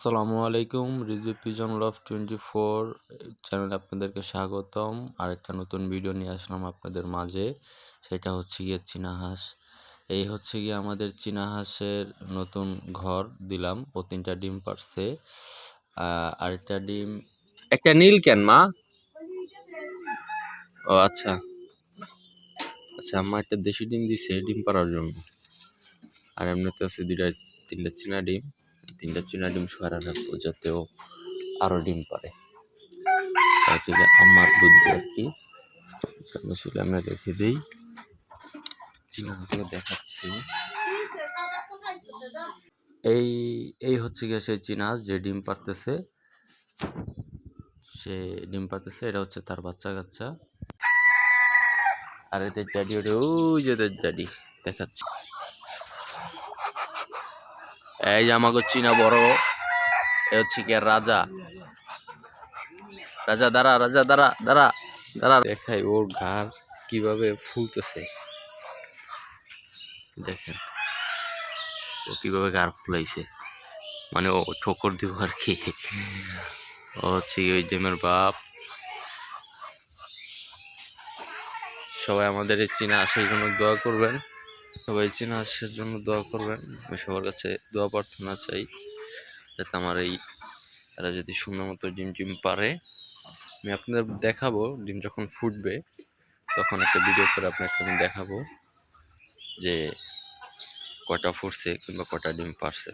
আসসালামু আলাইকুম। রিজভী পিজন লাভ 24 চ্যানেলে আপনাদেরকে স্বাগতম। আরেকটা নতুন ভিডিও নিয়ে আসলাম আপনাদের মাঝে। সেটা হচ্ছে গিয়ে চীনা হাঁস। এই হচ্ছে গিয়ে আমাদের চীনা হাঁসের নতুন ঘর দিলাম। ও ৩টা ডিম পাড়ছে। আরেকটা ডিম একটা নীল কেন মা? ও আচ্ছা। আচ্ছা আম্মা একটা দেশি ডিম দিছে ডিম পাড়ার জন্য। আর এমনিতে আছে ৩টা চীনা ডিম। ৩টা চীনা ডিম সরা রাখবো যাতে ও আরো ডিম পারে। হচ্ছে যে আমার বুদ্ধি আর কি সামনে আমরা রেখে দিই। চিনাগুলো দেখাচ্ছি। এই এই হচ্ছে গিয়ে সেই চীনা যে ডিম পারতেছে, সে ডিম পারতেছে। এটা হচ্ছে তার বাচ্চা কাচ্চা। আর এদের ড্যাডি ওটা ওই যে ড্যাডি দেখাচ্ছি। এই যে আমাকে চীনা বড় এ হচ্ছে কি রাজা। রাজা দাঁড়া, রাজা দাঁড়া দাঁড়া দাঁড়া। দেখাই ওর ঘাড় কিভাবে ফুলতেছে, দেখেন ও কিভাবে ঘাড় ফুলাইছে। মানে ও ঠোকর দিব আর কি। ও হচ্ছে ওই জেমের বাপ। সবাই আমাদের এই চীনা হাঁসের জন্য দোয়া করবেন। সবাই চীনা হাঁসের জন্য দোয়া করবেন। আমি সবার কাছে দোয়া প্রার্থনা চাই যাতে আমার এই এরা যদি সুন্দর মতো ডিম টিম পারে। আমি আপনাদের দেখাবো ডিম যখন ফুটবে তখন একটা ভিডিও করে আপনাকে আমি দেখাবো যে কটা ফুটছে কিংবা কটা ডিম পারছে।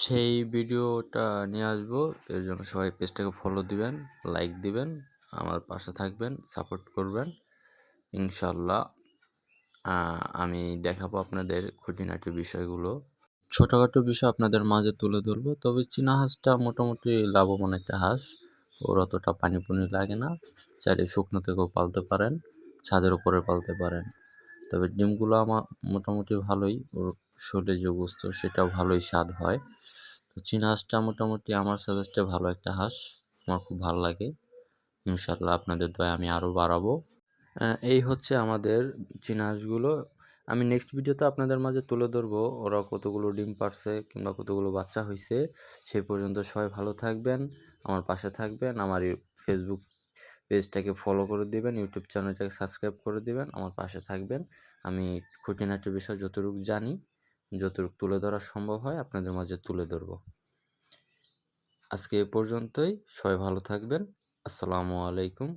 সেই ভিডিওটা নিয়ে আসবো। এর জন্য সবাই পেজটাকে ফলো দিবেন, লাইক দিবেন, আমার পাশে থাকবেন, সাপোর্ট করবেন। ইনশাল্লাহ আমি দেখাবো আপনাদের খুঁটিনাটি বিষয়গুলো। ছোটোখাটো বিষয় আপনাদের মাঝে তুলে ধরবো। তবে চীনা হাঁসটা মোটামুটি লাভবান একটা হাঁস। ওর অতটা পানি পুনি লাগে না। চাইলে শুকনো থেকেও পালতে পারেন, ছাদের উপরে পালতে পারেন। তবে ডিমগুলো আমার মোটামুটি ভালোই। ওর শরীরে যে বস্তু সেটাও ভালোই স্বাদ হয়। তো চীনা হাঁসটা মোটামুটি আমার সাজেস্টে ভালো একটা হাঁস। আমার খুব ভালো লাগে। ইনশাল্লাহ আপনাদের দয়ায় আমি আরও বাড়াবো। এই হচ্ছে আমাদের চীনা হাঁসগুলো। আমি নেক্সট ভিডিওতে আপনাদের মাঝে তুলে ধরবো ওরা কতগুলো ডিম পারছে কিংবা কতগুলো বাচ্চা হয়েছে। সেই পর্যন্ত সবাই ভালো থাকবেন, আমার পাশে থাকবেন। আমার এই ফেসবুক পেজটাকে ফলো করে দিবেন, ইউটিউব চ্যানেলটাকে সাবস্ক্রাইব করে দিবেন, আমার পাশে থাকবেন। আমি খুঁটিনাটি বিষয় যতটুকু জানি, যতটুকু তুলে ধরা সম্ভব হয় আপনাদের মাঝে তুলে ধরবো। আজকে এ পর্যন্তই। সবাই ভালো থাকবেন। আসসালামু আলাইকুম।